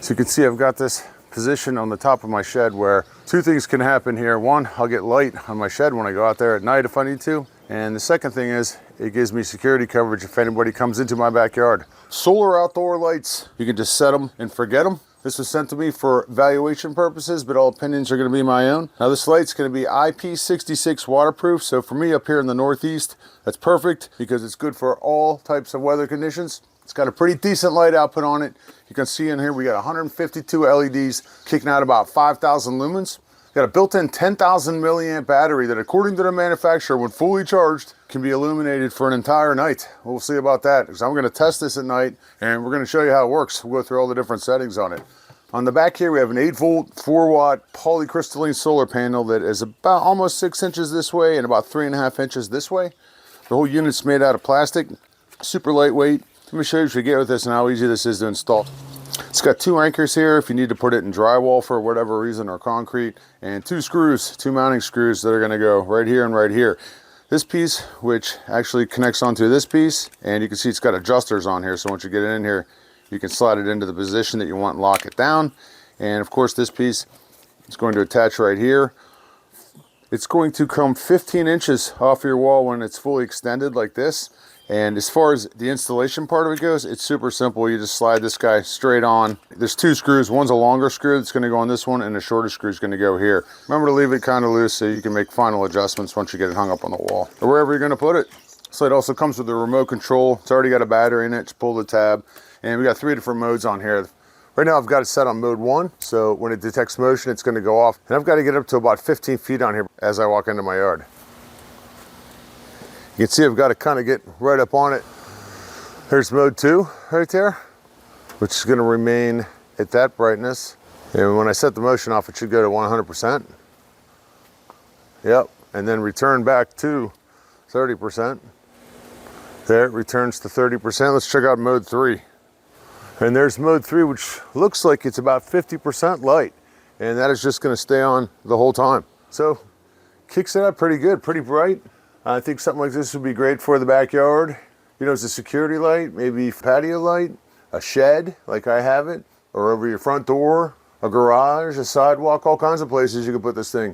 So you can see I've got this position on the top of my shed where two things can happen here. One, I'll get light on my shed when I go out there at night if I need to. And the second thing is it gives me security coverage if anybody comes into my backyard. Solar outdoor lights, you can just set them and forget them. This was sent to me for valuation purposes, but all opinions are going to be my own. Now this light's going to be IP66 waterproof. So for me up here in the Northeast, that's perfect because it's good for all types of weather conditions. It's got a pretty decent light output on it. You can see in here we got 152 LEDs kicking out about 5,000 lumens. Got a built-in 10,000 milliamp battery that, according to the manufacturer, when fully charged, can be illuminated for an entire night. We'll see about that because I'm going to test this at night and we're going to show you how it works. We'll go through all the different settings on it. On the back here, we have an 8-volt, 4-watt polycrystalline solar panel that is about almost 6 inches this way and about 3.5 inches this way. The whole unit's made out of plastic, super lightweight. Let me show you what you get with this and how easy this is to install. It's got 2 anchors here if you need to put it in drywall for whatever reason or concrete, and 2 screws, 2 mounting screws that are going to go right here and right here. This piece, which actually connects onto this piece, and you can see it's got adjusters on here, so once you get it in here, you can slide it into the position that you want and lock it down. And of course this piece is going to attach right here. It's going to come 15 inches off your wall when it's fully extended like this. And as far as the installation part of it goes, it's super simple. You just slide this guy straight on. There's 2 screws. One's a longer screw that's going to go on this one, and the shorter screw is going to go here. Remember to leave it kind of loose so you can make final adjustments once you get it hung up on the wall or wherever you're going to put it. So it also comes with a remote control. It's already got a battery in it. Just pull the tab, and we got 3 different modes on here. Right now I've got it set on mode 1, so when it detects motion, it's going to go off. And I've got to get up to about 15 feet on here as I walk into my yard. You can see I've got to kind of get right up on it. There's mode 2 right there, which is going to remain at that brightness. And when I set the motion off, it should go to 100%. Yep, and then return back to 30%. There, it returns to 30%. Let's check out mode 3. And there's mode 3, which looks like it's about 50% light. And that is just going to stay on the whole time. So, kicks it out pretty good, pretty bright. I think something like this would be great for the backyard. You know, as a security light, maybe patio light, a shed like I have it, or over your front door, a garage, a sidewalk, all kinds of places you can put this thing.